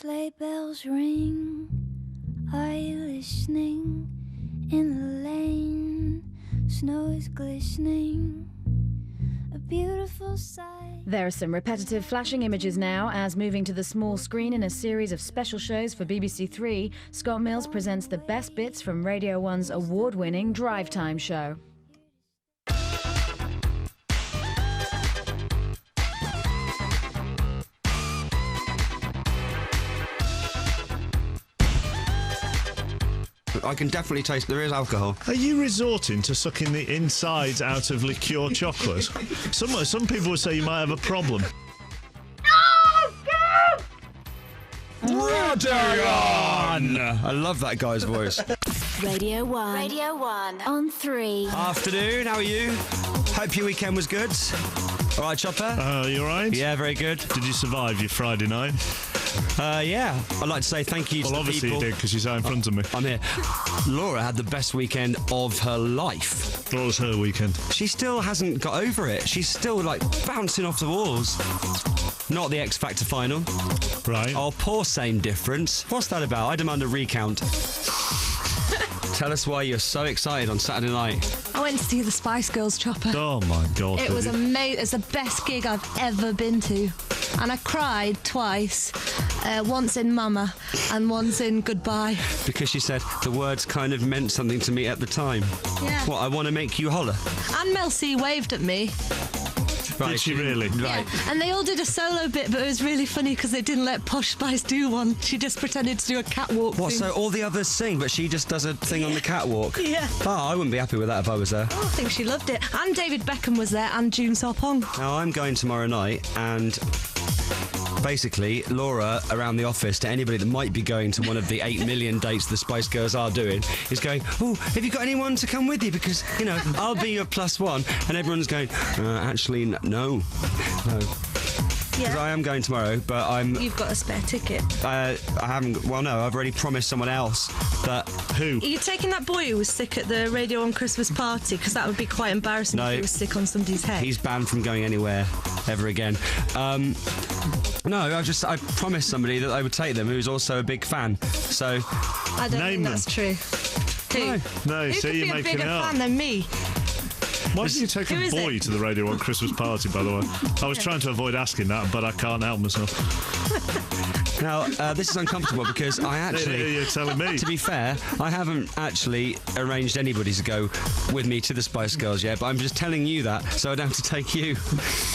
Sleigh bells ring, are you listening? In the lane, snow is glistening, a beautiful sight. There are some repetitive flashing images now, as moving to the small screen in a series of special shows for BBC Three, Scott Mills presents the best bits from Radio 1's award-winning Drive Time show. I can definitely taste there is alcohol. Are you resorting to sucking the insides out of liqueur chocolate? Some people would say you might have a problem. Radion! I love that guy's voice. Radio 1. Radio 1. On 3. Afternoon, how are you? Hope your weekend was good. All right, Chopper? You all right? Yeah, very good. Did you survive your Friday night? Yeah. I'd like to say thank you to the people. Well, obviously you did, because you're sat in front of me. I'm here. Laura had the best weekend of her life. What was her weekend? She still hasn't got over it. She's still, like, bouncing off the walls. Not the X Factor final. Right. Oh, poor same difference. What's that about? I demand a recount. Tell us why you're so excited on Saturday night. I went to see the Spice Girls, Chopper. Oh, my God. It was amazing. It's the best gig I've ever been to. And I cried twice. Once in Mama and once in Goodbye. Because she said the words kind of meant something to me at the time. Yeah. What, I want to make you holler? And Mel C waved at me. Right, Did she really? Right. Yeah. And they all did a solo bit, but it was really funny because they didn't let Posh Spice do one. She just pretended to do a catwalk What, thing. so all the others sing, but she just does a thing on the catwalk? Yeah. Oh, I wouldn't be happy with that if I was there. Oh, I think she loved it. And David Beckham was there, and June Sarpong. Now, I'm going tomorrow night, and basically, Laura, around the office, to anybody that might be going to one of the 8 million dates the Spice Girls are doing, is going, oh, have you got anyone to come with you? Because, you know, I'll be your plus one. And everyone's going, actually, no. Because I am going tomorrow, but You've got a spare ticket. I haven't... Well, no, I've already promised someone else that... Who? Are you taking that boy who was sick at the Radio 1 Christmas party? Because that would be quite embarrassing if he was sick on somebody's head. He's banned from going anywhere ever again. No, I promised somebody that I would take them who's also a big fan. So... I don't think that's true. Who? No, Who see, could you're be a making bigger it up. fan than me? Why did you take a boy to the Radio 1 Christmas party, by the way? I was trying to avoid asking that, but I can't help myself. Now, this is uncomfortable because I actually... You're telling me. To be fair, I haven't actually arranged anybody to go with me to the Spice Girls yet, but I'm just telling you that, so I don't have to take you.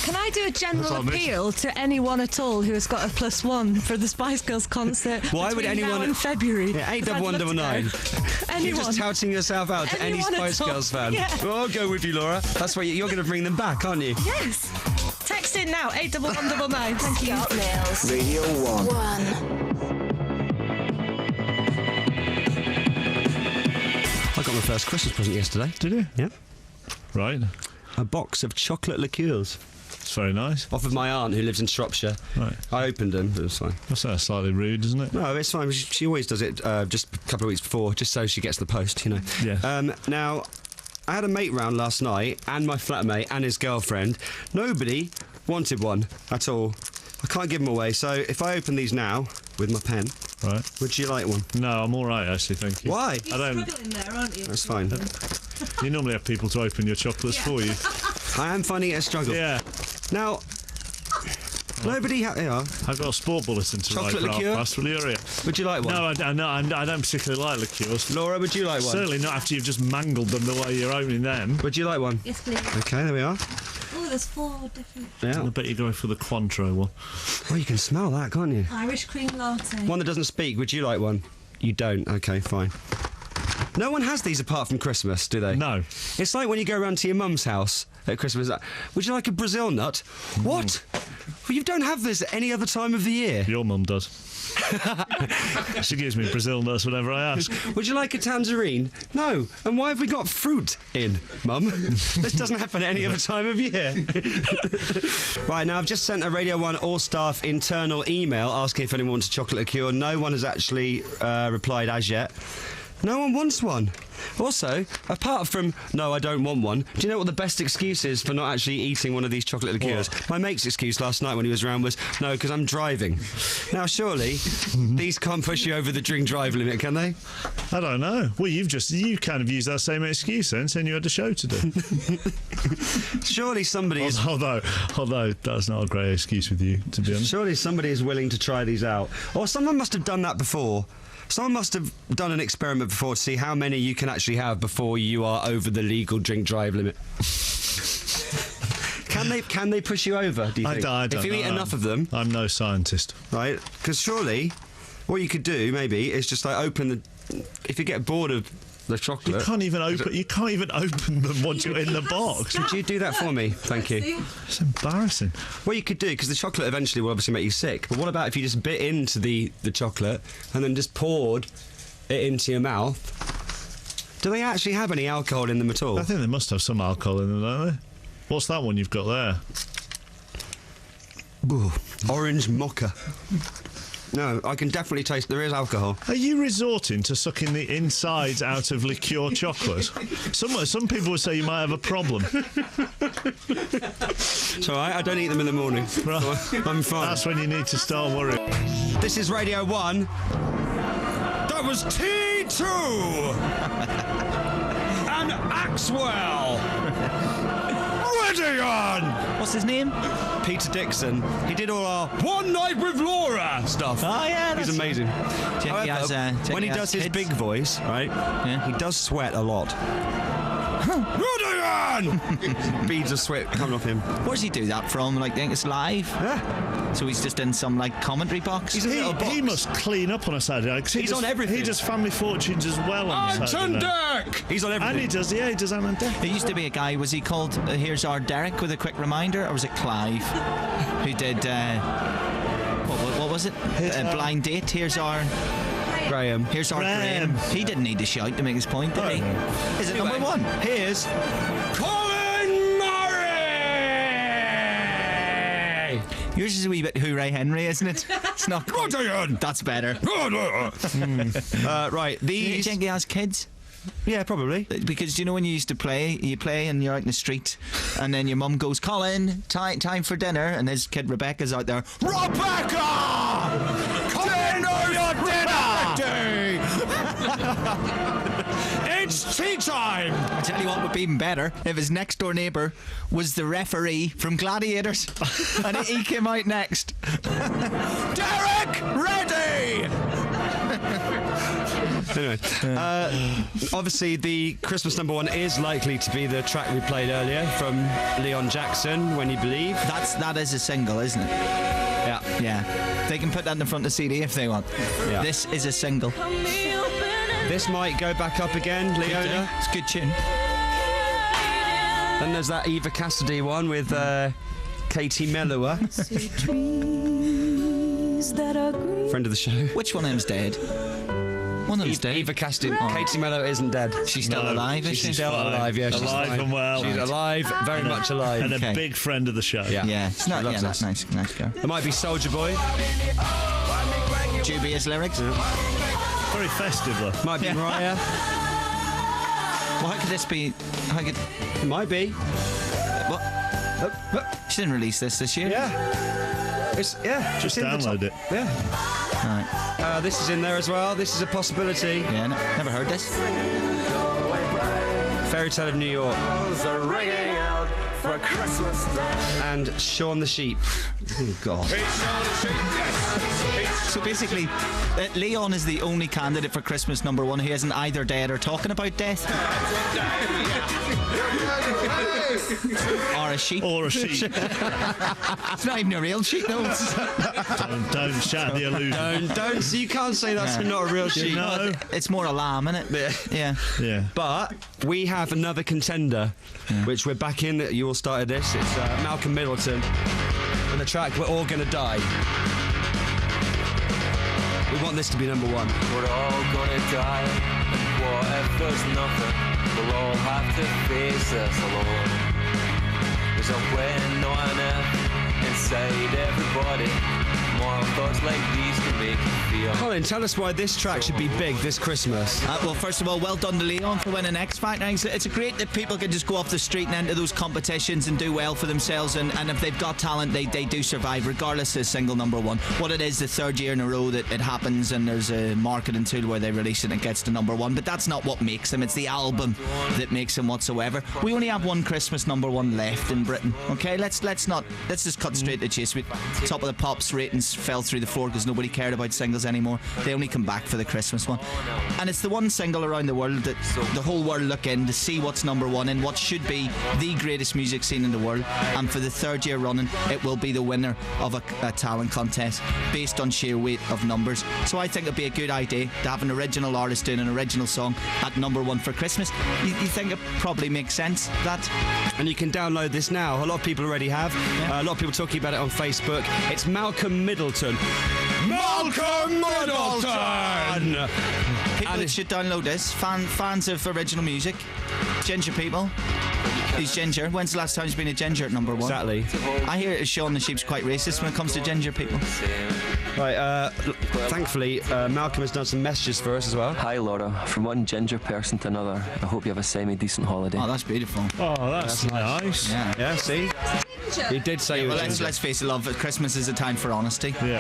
Can I do a general appeal to anyone at all who has got a plus one for the Spice Girls concert? Why would anyone... now and February? Yeah, 81199. You're just touting yourself out to any Spice Girls fan. Yeah. Well, I'll go with you, Laura. That's why you're going to bring them back, aren't you? Yes. Text in now, 81199. Thank you. Scott Mills. Radio 1. I got my first Christmas present yesterday. Did you? Yeah. Right. A box of chocolate liqueurs. It's very nice. Off of my aunt who lives in Shropshire. Right. I opened them, but it was fine. That's slightly rude, isn't it? No, it's fine. She always does it just a couple of weeks before, just so she gets the post, you know. Yeah. Now, I had a mate round last night, and my flatmate and his girlfriend. Nobody wanted one at all. I can't give them away, so if I open these now with my pen, right? Would you like one? No, I'm all right, actually, thank you. Why? You're struggling there, aren't you? That's fine. You normally have people to open your chocolates for you. I am finding it a struggle. Yeah. Now, nobody... I've got a sport bulletin to write Chocolate liqueur? past. Will you hurry up? Would you like one? No, I don't particularly like liqueurs. Laura, would you like one? Certainly not after you've just mangled them the way you're opening them. Would you like one? Yes, please. Okay, there we are. Oh, there's 4 different... Yeah. I bet you're going for the Cointreau one. Oh, you can smell that, can't you? Irish cream latte. One that doesn't speak. Would you like one? You don't. Okay, fine. No one has these apart from Christmas, do they? No. It's like when you go round to your mum's house at Christmas. Would you like a Brazil nut? What? Well, you don't have this at any other time of the year. Your mum does. She gives me Brazil nuts whenever I ask. Would you like a tangerine? No. And why have we got fruit in, Mum? This doesn't happen at any other time of year. Right, now I've just sent a Radio 1 all-staff internal email asking if anyone wants a chocolate liqueur. No one has actually replied as yet. No one wants one. Also, apart from, no, I don't want one, do you know what the best excuse is for not actually eating one of these chocolate liqueurs? What? My mate's excuse last night when he was around was, no, because I'm driving. Now, surely, these can't push you over the drink-drive limit, can they? I don't know. Well, you kind of used that same excuse then, saying you had a show to do. Surely somebody is... Although that's not a great excuse with you, to be honest. Surely somebody is willing to try these out. Or someone must have done that before. Someone must have done an experiment before to see how many you can actually have before you are over the legal drink-drive limit. Can they push you over, do you think? I don't if you know. eat enough of them... I'm no scientist. Right? Because surely, what you could do, maybe, is just like open the... If you get bored of the chocolate... You can't even open them once you're in the box. Could you do that for me? Thank you. It's embarrassing. What you could do, because the chocolate eventually will obviously make you sick, but what about if you just bit into the chocolate and then just poured it into your mouth? Do they actually have any alcohol in them at all? I think they must have some alcohol in them, don't they? What's that one you've got there? Ooh, orange mocha. No, I can definitely taste there is alcohol. Are you resorting to sucking the insides out of liqueur chocolate? Some people would say you might have a problem. It's all right, I don't eat them in the morning. Right. So I'm fine. That's when you need to start worrying. This is Radio 1. That was T2! And Axwell! Ready on! What's his name? Peter Dixon. He did all our One Night with Laura stuff. Oh, yeah, he's amazing. However, when he does his big voice, right, Yeah. he does sweat a lot. Ready on! Beads of sweat coming off him. Where does he do that from? Like, I think it's live? Yeah. So he's just in some, like, commentary box? He's a little box. He must clean up on a Saturday night. 'Cause He's on everything. He does Family Fortunes as well on Anton Saturday night. Deck! He's on everything. And he does Anton Deck. There used to be a guy, was he called Here's Our Derek with a quick reminder? Or was it Clive? Who did, what was it? Blind Date. Here's our Graham. Graham. He didn't need to shout to make his point, did he? Is it number one? Here's Colin Murray! Yours is a wee bit Hooray Henry, isn't it? It's not quite. That's better. Right, Do you these... think he has kids? Yeah, probably. Because you know when you used to play, and you're out in the street, and then your mum goes, Colin, time for dinner, and his kid Rebecca's out there, Rebecca! Dinner's your dinner! It's tea time! I tell you what would be even better if his next door neighbour was the referee from Gladiators, and he came out next. Derek, ready! Anyway, obviously the Christmas number one is likely to be the track we played earlier from Leon Jackson, When You Believe. That is a single, isn't it? Yeah. Yeah. They can put that in the front of the CD if they want. Yeah. This is a single. This might go back up again, Leona. It's a good tune. Then there's that Eva Cassidy one with Katie Mellower. Friend of the show. Which one of them's dead? One of them's dead. Eva Cassidy. Katie Mellower isn't dead. She's still alive, is she? She's still alive, yeah. She's Alive fine. and well. She's alive, very much alive. And Okay. a big friend of the show. Yeah. Yeah, it's not. Loves Yeah, that's us. nice girl. There might be Soldier Boy. Dubious lyrics. Very festive, though. Might be Yeah. Mariah. Well, how could this be? How could? It might be. What? She didn't release this year. Yeah. Just Just in the top. download it. Yeah. Right. This is in there as well. This is a possibility. Yeah. No, never heard this. Fairy Tale of New York. And Shaun the Sheep. Oh, God. So basically, Leon is the only candidate for Christmas number one who isn't either dead or talking about death. Or a sheep. Or a sheep. It's not even a real sheep, no. don't shatter the illusion. Don't. So you can't say that's not a real sheep. No. It's more a lamb, isn't it? Yeah. Yeah. But we have another contender, which we're back in. You all started this. It's Malcolm Middleton with the track "We're All Gonna Die." We want this to be number one. We're all gonna die, and whatever's nothing, we'll all have to face this alone. There's a wind on earth inside everybody. More thoughts like these can make you feel Colin, tell us why this track should be big this Christmas. Well, first of all, well done to Leon for winning X Factor. It's great that people can just go off the street and enter those competitions and do well for themselves, and if they've got talent, they do survive, regardless of single number one. What it is, the third year in a row that it happens, and there's a marketing tool where they release it and it gets to number one, but that's not what makes them. It's the album that makes them whatsoever. We only have one Christmas number one left in Britain, okay? Let's just cut straight to the chase. Top of the Pops ratings fell through the floor because nobody cared about singles anymore. They only come back for the Christmas one, and it's the one single around the world that the whole world look in to see what's number one in what should be the greatest music scene in the world, and for the third year running it will be the winner of a talent contest based on sheer weight of numbers. So I think it'd be a good idea to have an original artist doing an original song at number one for Christmas. You think it probably makes sense, that? And you can download this now. A lot of people already have. A lot of people talking about it on Facebook. It's Malcolm Middleton. Malcolm Middleton! People should download this. Fans of original music. Ginger people. He's ginger. When's the last time he's been a ginger at number one? Exactly. I hear Sean the Sheep's quite racist when it comes to ginger people. Right, thankfully, Malcolm has done some messages for us as well. Hi Laura, from one ginger person to another, I hope you have a semi-decent holiday. Oh, that's beautiful. Oh, that's nice. Yeah, see? He did say he was ginger. Let's face it, love, Christmas is a time for honesty. Yeah.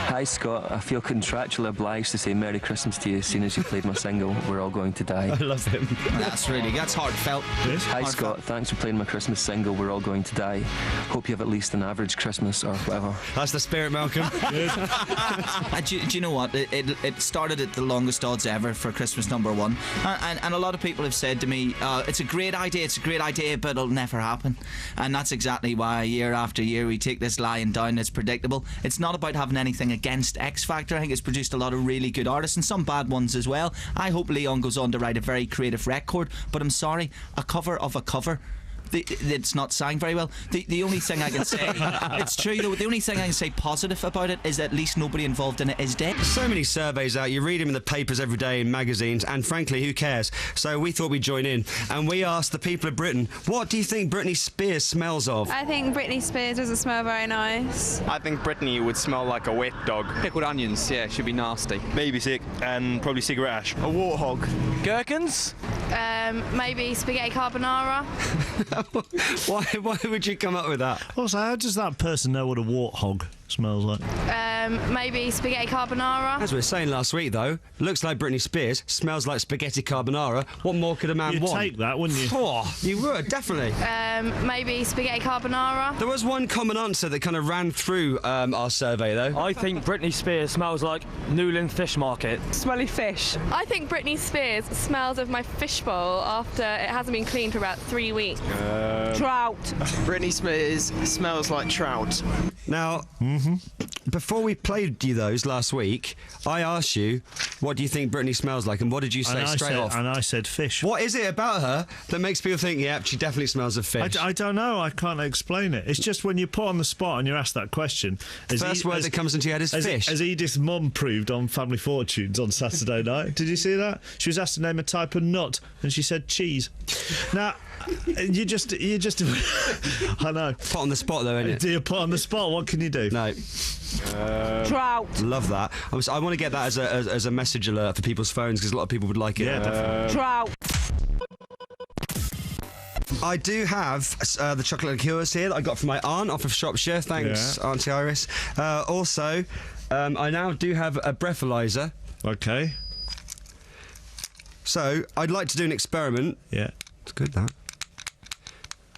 Hi Scott, I feel contractually obliged to say Merry Christmas to you as soon as you played my single, We're All Going to Die. I love him. That's heartfelt. Hi Scott, thanks for playing my Christmas single, We're All Going to Die. Hope you have at least an average Christmas or whatever. That's the spirit, Malcolm. Do you know what? It started at the longest odds ever for Christmas number one, and a lot of people have said to me, it's a great idea, but it'll never happen. And that's exactly why year after year we take this lying down that's predictable. It's not about having anything against X Factor. I think it's produced a lot of really good artists and some bad ones as well. I hope Leon goes on to write a very creative record, but I'm sorry, a cover of a cover, it's not sang very well. The only thing I can say, it's true though, the only thing I can say positive about it is at least nobody involved in it is dead. So many surveys out, you read them in the papers every day, in magazines, and frankly, who cares? So we thought we'd join in, and we asked the people of Britain, what do you think Britney Spears smells of? I think Britney Spears doesn't smell very nice. I think Britney would smell like a wet dog. Pickled onions, yeah, should be nasty. Baby sick and probably cigarette ash. A warthog. Gherkins? Maybe spaghetti carbonara. Why would you come up with that? Also, how does that person know what a warthog smells like? Maybe spaghetti carbonara. As we were saying last week, though, looks like Britney Spears, smells like spaghetti carbonara. What more could a man You'd want? take that, wouldn't you? Oh, you would, definitely. Maybe spaghetti carbonara. There was one common answer that kind of ran through our survey, though. I think Britney Spears smells like Newland Fish Market. Smelly fish. I think Britney Spears smells of my fishbowl after it hasn't been cleaned for about 3 weeks. Trout. Britney Spears smells like trout. Now, before we played you those last week, I asked you, what do you think Britney smells like, and what did you say straight off? And I said fish. What is it about her that makes people think, yeah, she definitely smells of fish? I don't know. I can't explain it. It's just when you're put on the spot and you're asked that question. First word that comes into your head is fish. As Edith's mum proved on Family Fortunes on Saturday night. Did you see that? She was asked to name a type of nut, and she said cheese. Now, you just I know. Put on the spot, though, isn't it? Do you put on the spot? What can you do? No. Trout. Love that. I want to get that as a message alert for people's phones, because a lot of people would like it. Yeah, definitely. Trout. I do have the chocolate liqueurs here that I got from my aunt off of Shropshire. Thanks, Auntie Iris. Also, I now do have a breathalyzer. Okay. So, I'd like to do an experiment. Yeah. It's good, that.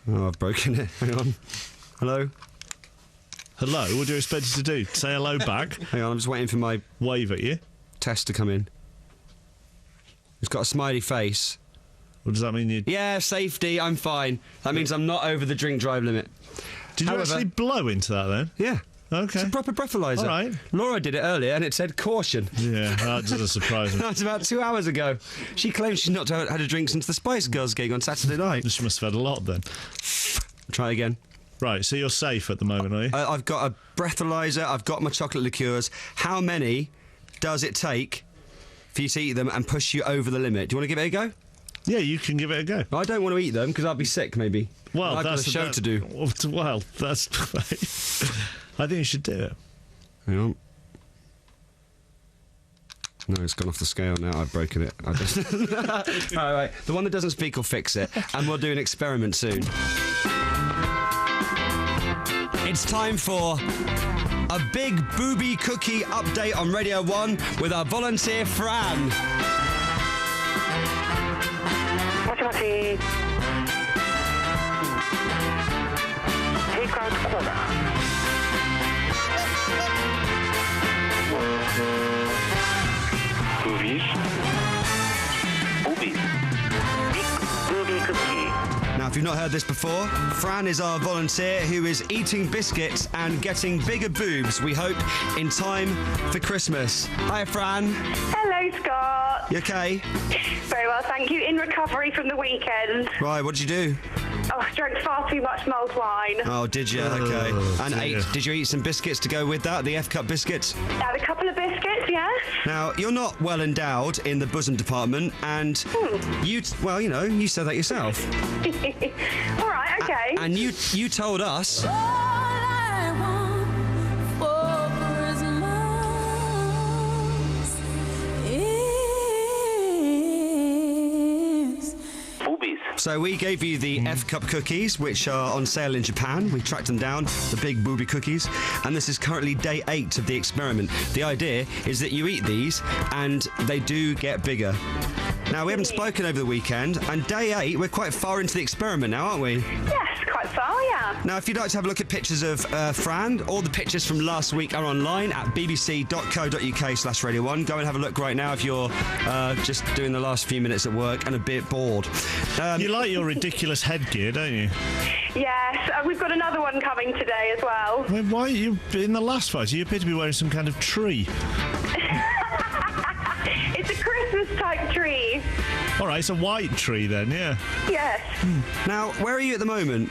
Oh, I've broken it. Hang on. Hello? Hello? What do you expect us to do? Say hello back? Hang on, I'm just waiting for my Wave at you? test to come in. It's got a smiley face. What does that mean? Yeah, safety, I'm fine. That means I'm not over the drink drive limit. Did you actually blow into that then? Yeah. Okay. It's a proper breathalyzer. All right. Laura did it earlier and it said caution. Yeah, that doesn't surprise me. That's about 2 hours ago. She claims she's not had a drink since the Spice Girls gig on Saturday night. She must have had a lot then. Try again. Right, so you're safe at the moment, are you? I've got a breathalyzer, I've got my chocolate liqueurs. How many does it take for you to eat them and push you over the limit? Do you want to give it a go? Yeah, you can give it a go. I don't want to eat them because I'll be sick, maybe. Well, I've got a show to do. Well, that's... I think you should do it. Hang on. No, it's gone off the scale now. I've broken it. I just... All right. The one that doesn't speak will fix it, and we'll do an experiment soon. It's time for a big Booby cookie update on Radio 1 with our volunteer Fran. Moshi. Take out order. Boobies. Boobies. Big Booby cookie. Now, if you've not heard this before, Fran is our volunteer who is eating biscuits and getting bigger boobs, we hope, in time for Christmas. Hi, Fran. Hello, Scott. You okay? Very well, thank you. In recovery from the weekend. Right, what did you do? Oh, I drank far too much mulled wine. Oh, did you? Okay. And dear. did you eat some biscuits to go with that, the F-Cup biscuits? Had a couple of biscuits, yes. Now, you're not well endowed in the bosom department, and you said that yourself. All right, okay. And you told us... So we gave you the F-Cup cookies, which are on sale in Japan. We tracked them down, the big Booby cookies. And this is currently day 8 of the experiment. The idea is that you eat these, and they do get bigger. Now, we haven't spoken over the weekend, and day 8, we're quite far into the experiment now, aren't we? Yes, quite far, yeah. Now, if you'd like to have a look at pictures of Fran, all the pictures from last week are online at bbc.co.uk/Radio1. Go and have a look right now if you're just doing the last few minutes at work and a bit bored. You like your ridiculous headgear, don't you? Yes, we've got another one coming today as well. Well, why are you in the last photo? You appear to be wearing some kind of tree. It's a Christmas-type tree. All right, it's a white tree then, yeah. Yes. Now, where are you at the moment?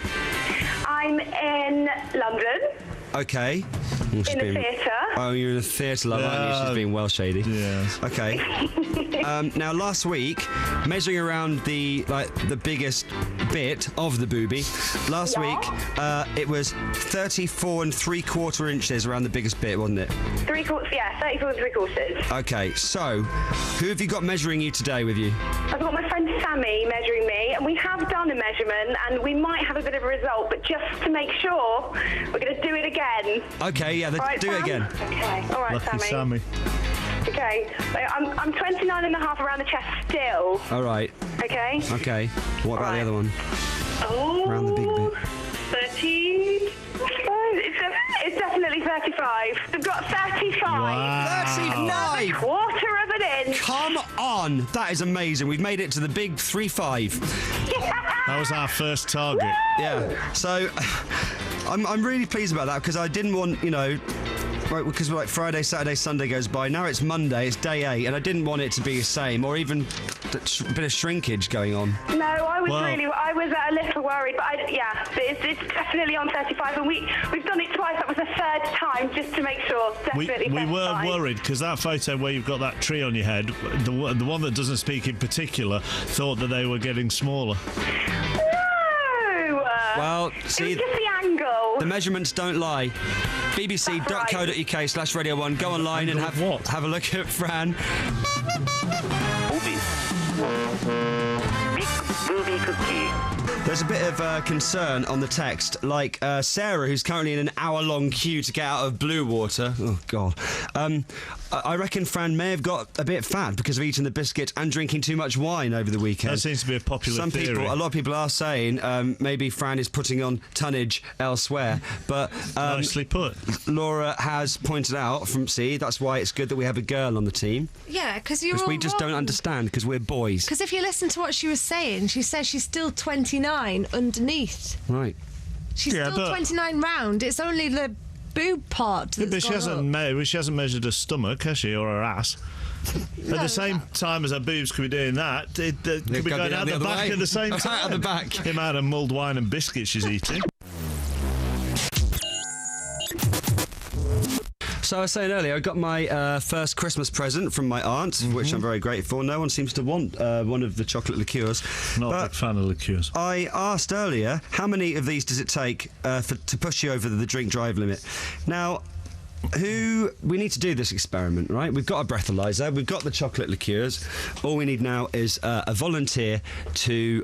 I'm in London. Okay. In the theatre. Oh, you're in the theatre, love, aren't you? She's being well shady. Yeah. Okay. Now, last week, measuring around the biggest bit of the booby, last week it was 34 3/4 inches around the biggest bit, wasn't it? 34 3/4. Okay, so who have you got measuring you today with you? I've got my friend Sammy measuring me, and we have done a measurement, and we might have a bit of a result, but just to make sure, we're going to do it again. Okay, yeah, right, do Sam? it again. Okay, all right, Lucky Sammy. Okay, I'm 29.5 around the chest still. All right. Okay. Okay. What about the other one? Oh, around the big bit. 30. It's definitely 35. They've got 35. Wow. 35! Quarter of an inch. Come on! That is amazing. We've made it to the big 3-5. That was our first target. Yeah. So, I'm really pleased about that because I didn't want, right, because like Friday, Saturday, Sunday goes by. Now it's Monday, it's day 8, and I didn't want it to be the same or even a bit of shrinkage going on. No, I was a little worried, but it's definitely on 35, and we've done it twice. That was the third time, just to make sure. Definitely we were 35. worried because that photo where you've got that tree on your head, the one that doesn't speak in particular, thought that they were getting smaller. No. Well, see, it was just the angle. the measurements don't lie. bbc.co.uk/Radio1. Go online and have a look at Fran. Boobies. Big Booby cookie. There's a bit of concern on the text, like Sarah, who's currently in an hour-long queue to get out of Blue Water. Oh, God. I reckon Fran may have got a bit fat because of eating the biscuit and drinking too much wine over the weekend. That seems to be a popular theory. A lot of people are saying maybe Fran is putting on tonnage elsewhere. But nicely put. Laura has pointed out that's why it's good that we have a girl on the team. Yeah, because we just don't understand because we're boys. Because if you listen to what she was saying, she says she's still 29 underneath. Right. She's still 29 round. It's only the boob part that's but she hasn't measured her stomach, has she, or her ass? At the same time as her boobs could be doing that, it could be going out the back at the same time. Out the back. The amount of mulled wine and biscuits she's eating. So I was saying earlier, I got my first Christmas present from my aunt, which I'm very grateful. No one seems to want one of the chocolate liqueurs. Not a big fan of liqueurs. I asked earlier, how many of these does it take to push you over the drink drive limit? Now, we need to do this experiment, right? We've got a breathalyzer, we've got the chocolate liqueurs. All we need now is a volunteer to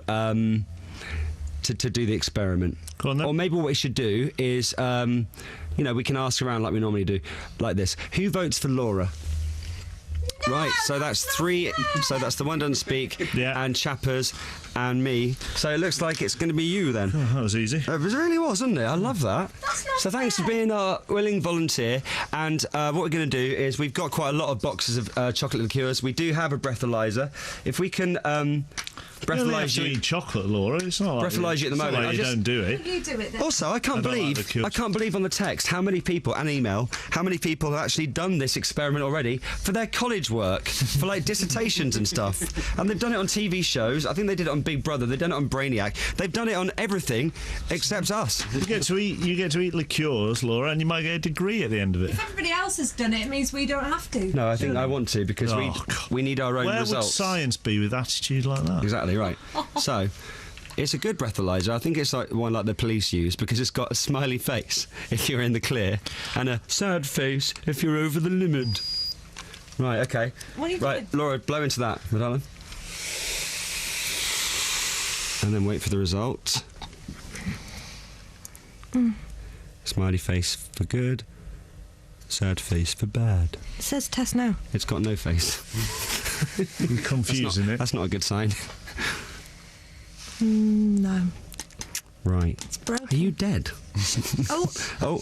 do the experiment. Go on then. Or maybe what we should do is, we can ask around like we normally do, like this. Who votes for Laura? Right, so that's 3. So that's the one doesn't speak, and Chappers, and me. So it looks like it's going to be you then. Oh, that was easy. It really was, wasn't it? I love that. So thanks for being our willing volunteer. And what we're going to do is we've got quite a lot of boxes of chocolate liqueurs. We do have a breathalyzer. If we can breathalyze you, eat chocolate, Laura. It's not like breathalyze you at the moment. Like you don't do it. You do it then. Also, I can't believe on the text how many people and email how many people have actually done this experiment already for their college work, for like dissertations and stuff. And they've done it on TV shows. I think they did it on Big Brother. They've done it on Brainiac. They've done it on everything except us. You get to eat liqueurs, Laura, and you might get a degree at the end of it. If everybody else has done it, it means we don't have to. No, I think I want to because we need our own results. Where would science be with attitude like that? Exactly right. So, it's a good breathalyzer. I think it's like one like the police use because it's got a smiley face if you're in the clear and a sad face if you're over the limit. Right, okay. What are you doing? Laura, blow into that, my darling. And then wait for the result. Smiley face for good, sad face for bad. It says test now. It's got no face. Confusing it. That's not a good sign. No. Right. It's broken. Are you dead? Oh. Oh.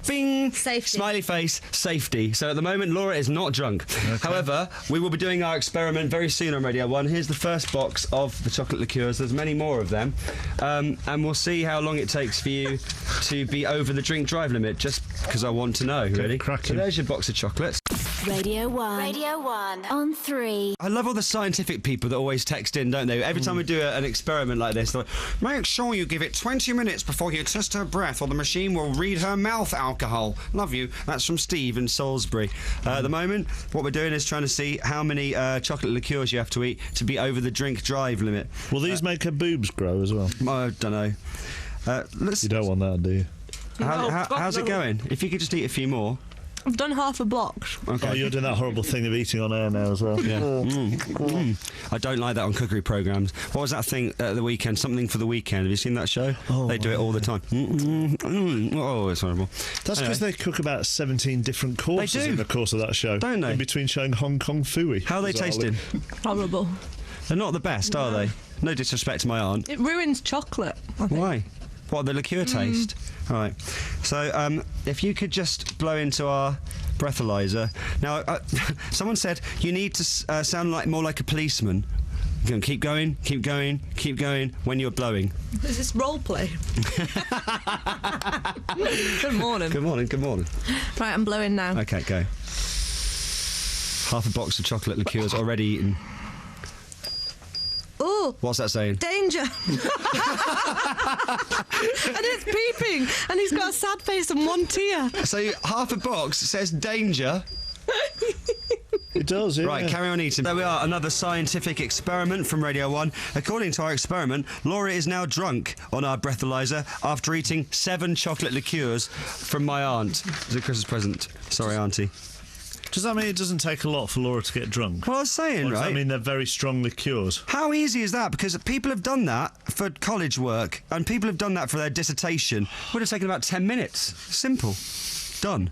Bing! Safety. Smiley face, safety. So at the moment, Laura is not drunk. Okay. However, we will be doing our experiment very soon on Radio 1. Here's the first box of the chocolate liqueurs. There's many more of them. And we'll see how long it takes for you to be over the drink drive limit, just because I want to know, really. So there's your box of chocolates. Radio 1. Radio 1 on 3. I love all the scientific people that always text in, don't they? Every time we do an experiment like this, they're like, make sure you give it 20 minutes before you test her breath or the machine will read her mouth alcohol. Love you. That's from Steve in Salisbury. At the moment, what we're doing is trying to see how many chocolate liqueurs you have to eat to be over the drink drive limit. Will these make her boobs grow as well? I don't know. You don't want that, do you? How's it going? If you could just eat a few more. I've done half a block. Okay. Oh, you're doing that horrible thing of eating on air now as well. Yeah. I don't like that on cookery programmes. What was that thing at the weekend? Something for the weekend. Have you seen that show? Oh, they do it all the time. Oh, it's horrible. That's because they cook about 17 different courses in the course of that show. Don't they? In between showing Hong Kong Fooey. How are they tasting? Horrible. They're not the best, are they? No disrespect to my aunt. It ruins chocolate. Why? What, the liqueur taste? All right. So, if you could just blow into our breathalyzer. Now, someone said you need to sound more like a policeman. You can keep going, keep going, keep going when you're blowing. Is this role play? Good morning. Good morning, good morning. Right, I'm blowing now. Okay, go. Half a box of chocolate liqueurs already eaten. Oh! What's that saying? Danger! And it's peeping, and he's got a sad face and one tear. So half a box says danger. It does, yeah. Right, carry on eating. There we are, another scientific experiment from Radio 1. According to our experiment, Laura is now drunk on our breathalyzer after eating 7 chocolate liqueurs from my aunt. It's a Christmas present. Sorry, Auntie. Does that mean it doesn't take a lot for Laura to get drunk? Well, I was saying, or does right? that mean they're very strong liqueurs? How easy is that? Because people have done that for college work, and people have done that for their dissertation. Would have taken about 10 minutes. Simple. Done.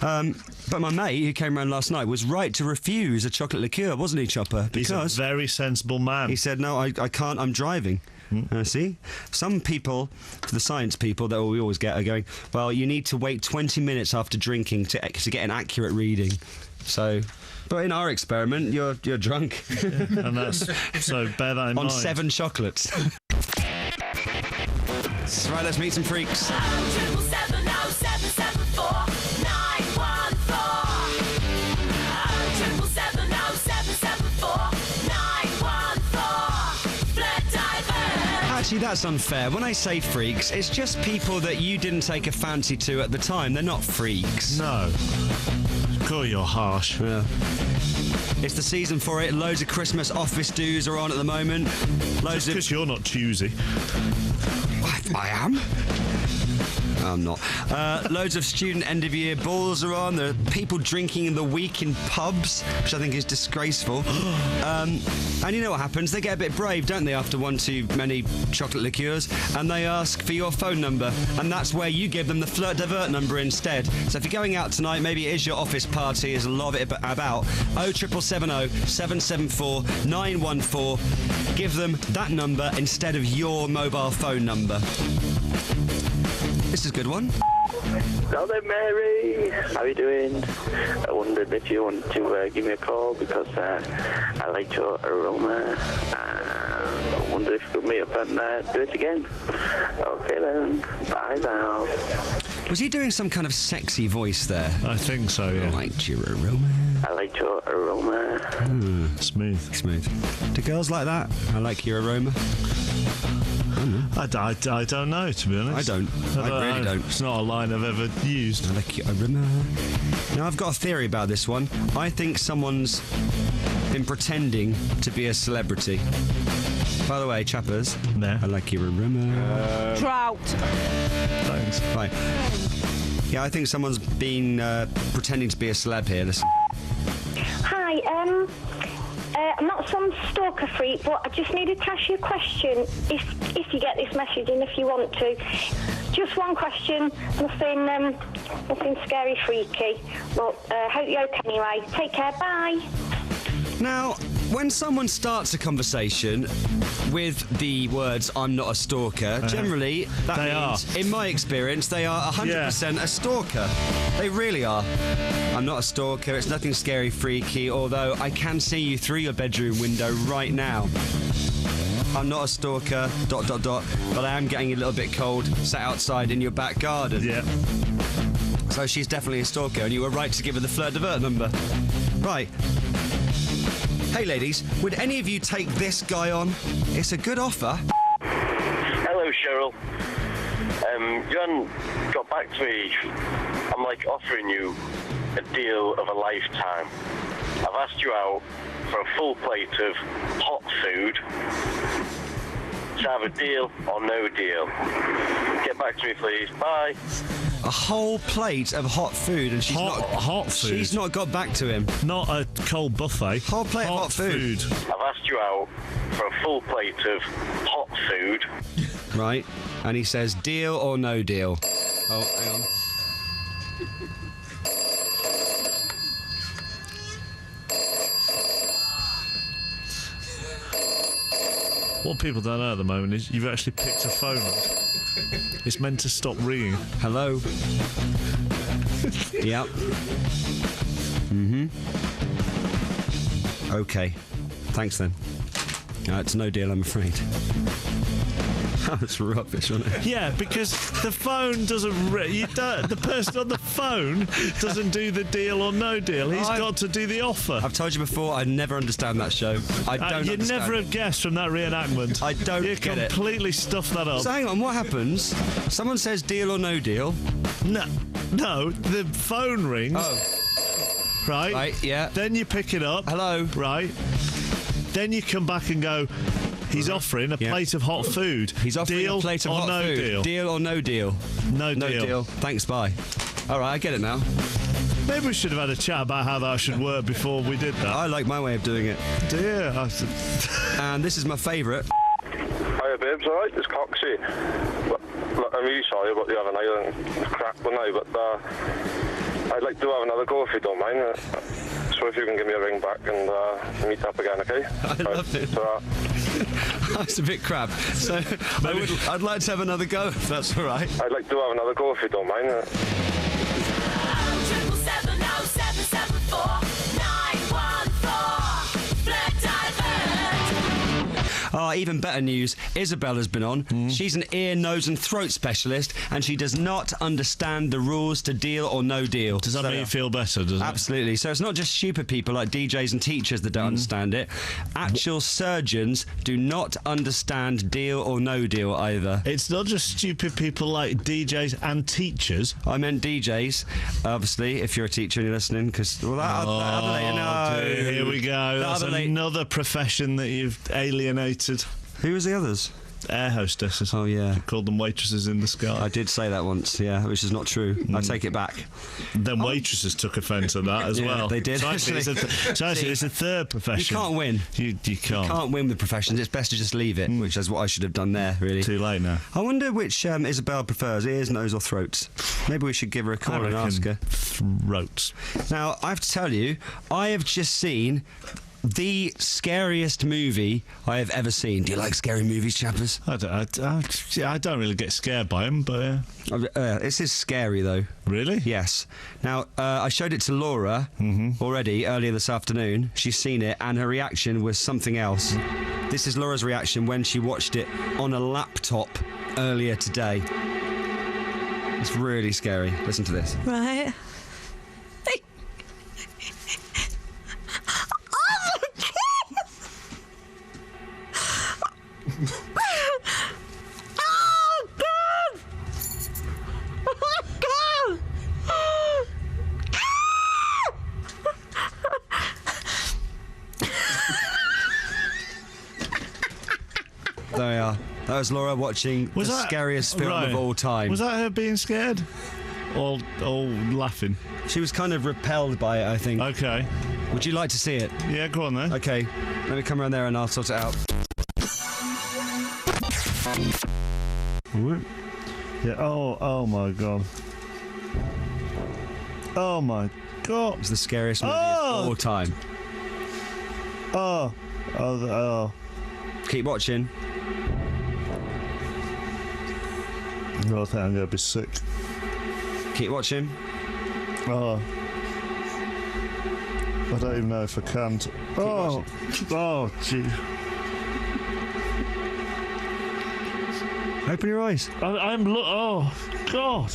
But my mate, who came around last night, was right to refuse a chocolate liqueur, wasn't he, Chopper? Because he's a very sensible man. He said, no, I can't, I'm driving. See? Some people, the science people that we always get, are going, well, you need to wait 20 minutes after drinking to get an accurate reading. So... But in our experiment, you're drunk. Yeah, and that's... So bear that in mind. On 7 chocolates. Right, let's meet some freaks. Actually, that's unfair. When I say freaks, it's just people that you didn't take a fancy to at the time. They're not freaks. No. God, you're harsh. Yeah. It's the season for it. Loads of Christmas office dues are on at the moment. Just because you're not choosy. I am? No, I'm not. Loads of student end-of-year balls are on. There are people drinking in the week in pubs, which I think is disgraceful. And you know what happens? They get a bit brave, don't they, after one too many chocolate liqueurs, and they ask for your phone number, and that's where you give them the Flirt Divert number instead. So if you're going out tonight, maybe it is your office party, there's a lot of it about, 07770 774 914. Give them that number instead of your mobile phone number. This is a good one. Hello there, Mary. How are you doing? I wondered if you want to give me a call because I like your aroma. I wonder if you could meet up and do it again. Okay then. Bye now. Was he doing some kind of sexy voice there? I think so, yeah. I liked your aroma. I like your aroma. Smooth. Do girls like that? I like your aroma. I don't know, to be honest. I don't. I really don't. It's not a line I've ever used. I like your aroma. Now, I've got a theory about this one. I think someone's been pretending to be a celebrity. By the way, chappers, I like your aroma. Trout. Thanks. Right. Yeah, I think someone's been pretending to be a celeb here. Listen. Hi, I'm not some stalker freak, but I just needed to ask you a question, if you get this message and if you want to. Just one question, nothing scary, freaky. Well, hope you're okay anyway. Take care, bye. Now, when someone starts a conversation with the words, I'm not a stalker, generally, that means, in my experience, they are 100% a stalker. They really are. I'm not a stalker, it's nothing scary, freaky, although I can see you through your bedroom window right now. I'm not a stalker, ... but I am getting a little bit cold, sat outside in your back garden. Yeah. So she's definitely a stalker, and you were right to give her the Flirt Divert number. Right. Hey ladies, would any of you take this guy on? It's a good offer. Hello, Cheryl. You haven't got back to me. I'm offering you a deal of a lifetime. I've asked you out for a full plate of hot food. To have a deal or no deal. Get back to me, please. Bye. A whole plate of hot food, and she's hot food. She's not got back to him. Not a cold buffet. Whole plate of hot food. I've asked you out for a full plate of hot food. Right, and he says deal or no deal. Oh, hang on. What people don't know at the moment is you've actually picked a phone up. It's meant to stop ringing. Hello. Yep. Okay. Thanks then. It's no deal, I'm afraid. That was rubbish, wasn't it? Yeah, because the phone doesn't... the person on the phone doesn't do the deal or no deal. He's got to do the offer. I've told you before, I never understand that show. I don't You'd understand. never have guessed from that reenactment. I don't You get it. completely stuffed that up. So hang on, what happens? Someone says deal or no deal. No, the phone rings. Oh. Right? Right, yeah. Then you pick it up. Hello. Right. Then you come back and go... He's offering a plate of hot food. He's offering deal a plate of or hot no food. Deal? Deal or no deal? No deal. Thanks, bye. All right, I get it now. Maybe we should have had a chat about how that should work before we did that. I like my way of doing it. Dear. And this is my favourite. Hiya, babes, alright? It's Coxie. Look, I'm really sorry about the other night and crap one night, but I'd like to have another go if you don't mind. So if you can give me a ring back and meet up again, okay? I love it. That's a bit crap. So I'd like to have another go, if that's all right. I'd like to have another go if you don't mind. Even better news, Isabella's been on. She's an ear, nose and throat specialist, and she does not understand the rules to deal or no deal. Does that make you feel better, does it? Absolutely. So it's not just stupid people like DJs and teachers that don't understand it. Actual surgeons do not understand deal or no deal either. It's not just stupid people like DJs and teachers. I meant DJs, obviously, if you're a teacher and you're listening, because... Well, that other lady, no. Dear, here we go. That's another profession that you've alienated. Who was the others? air hostesses. Oh, yeah. You called them waitresses in the sky. I did say that once, yeah, which is not true. I take it back. Then waitresses took offence at that as well. They did. So actually, it's a third profession. You can't win. You can't. You can't win with professions. It's best to just leave it, which is what I should have done there, really. Too late now. I wonder which Isabel prefers, ears, nose or throats. Maybe we should give her a call and ask her. Throats. Now, I have to tell you, I have just seen the scariest movie I have ever seen. Do you like scary movies, chappers? I don't really get scared by them, but this is scary, though. Really? Yes. Now, I showed it to Laura already earlier this afternoon. She's seen it, and her reaction was something else. This is Laura's reaction when she watched it on a laptop earlier today. It's really scary. Listen to this. Right. There we are. That was Laura watching the scariest film of all time. Was that her being scared? Or laughing? She was kind of repelled by it, I think. Okay. Would you like to see it? Yeah, go on then. Okay. Let me come around there and I'll sort it out. Yeah. Oh my god. Oh my god. It's the scariest movie of all time. Oh. Keep watching. I think I'm going to be sick. Keep watching. Oh. I don't even know if I can. Oh, gee. Open your eyes. Oh, God.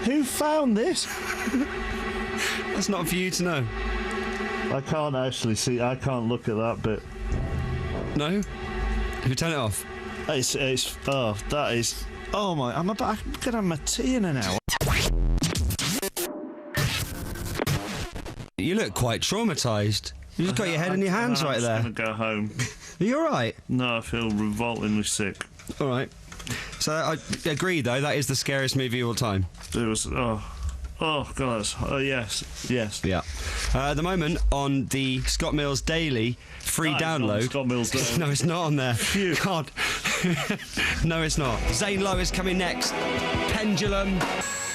Who found this? That's not for you to know. I can't actually see. I can't look at that bit. No? If you turn it off. That is. Oh my! I'm gonna have my tea in an hour. You look quite traumatised. You just got your head in your hands right there. I'm just gonna go home. Are you all right? No, I feel revoltingly sick. All right. So I agree, though. That is the scariest movie of all time. It was. Oh God! Oh yes. Yeah. At the moment on the Scott Mills Daily free download. Scott Mills Daily. No, it's not on there. Phew. God. No, it's not. Zane Lowe is coming next. Pendulum.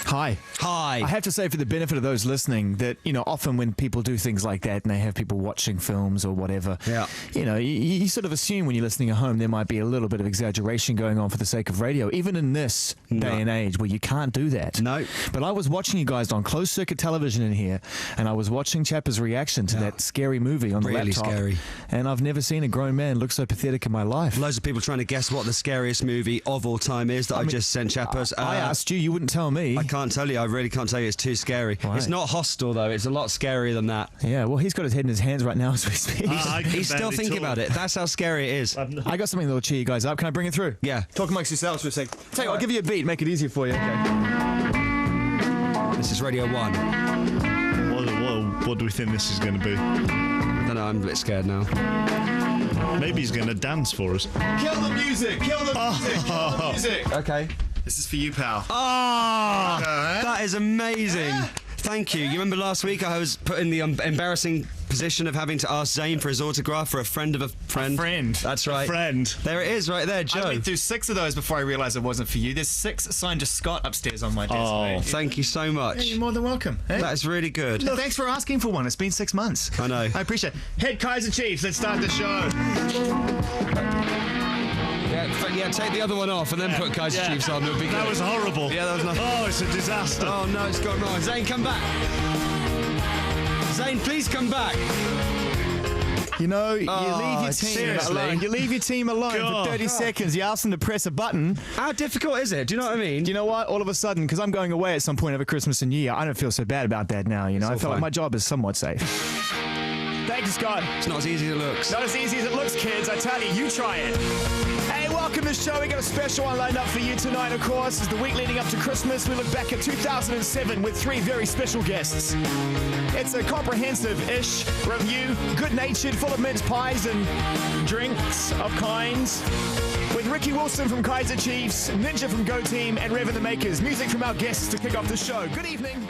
Hi. I have to say, for the benefit of those listening, that, you know, often when people do things like that and they have people watching films or whatever, you know, you sort of assume when you're listening at home there might be a little bit of exaggeration going on for the sake of radio, even in this day and age where you can't do that. No. But I was watching you guys on closed circuit television in here, and I was watching Chapper's reaction to that scary movie on the laptop. Really scary. And I've never seen a grown man look so pathetic in my life. Loads of people trying to guess what the scariest movie of all time is that I just sent Chappers. I asked you, you wouldn't tell me. I can't tell you. I really can't tell you. It's too scary. Right. It's not Hostel, though. It's a lot scarier than that. Yeah, well, he's got his head in his hands right now as we speak. He's still thinking about it. That's how scary it is. I got something that'll cheer you guys up. Can I bring it through? Yeah. Talk amongst yourselves for a sec. Tell you what, I'll give you a beat, make it easier for you. Okay. This is Radio 1. What do we think this is going to be? I don't know. I'm a bit scared now. Maybe he's going to dance for us. Kill the music! Kill the music! Kill the music! Okay. This is for you, pal. That is amazing. Thank you. You remember last week I was put in the embarrassing position of having to ask Zane for his autograph for a friend of a friend. Friend. That's right. Friend. There it is right there, Joe. I went through 6 of those before I realised it wasn't for you. There's 6 signed to Scott upstairs on my desk. Oh, thank you so much. Yeah, you're more than welcome. Hey? That is really good. Look, thanks for asking for one. It's been 6 months. I know. I appreciate it. Head Kaiser Chiefs, let's start the show. Yeah, take the other one off and then put Kaiser Chiefs on. It would be good. That was horrible. Yeah, that was not. Oh, it's a disaster. Oh no, it's gone wrong. Zane, come back. Zane, please come back. You know, you leave your team alone. You leave your team alone for 30 seconds. You ask them to press a button. How difficult is it? Do you know what I mean? Do you know what? All of a sudden, because I'm going away at some point over Christmas and New Year, I don't feel so bad about that now. You know, I feel like my job is somewhat safe. Thank you, Scott. It's not as easy as it looks. Not as easy as it looks, kids. I tell you, you try it. Hey, welcome welcome to the show. We got a special one lined up for you tonight, of course. It's the week leading up to Christmas. We look back at 2007 with 3 very special guests. It's a comprehensive-ish review, good-natured, full of mince pies and drinks of kinds. With Ricky Wilson from Kaiser Chiefs, Ninja from Go Team, and Rev and the Makers. Music from our guests to kick off the show. Good evening.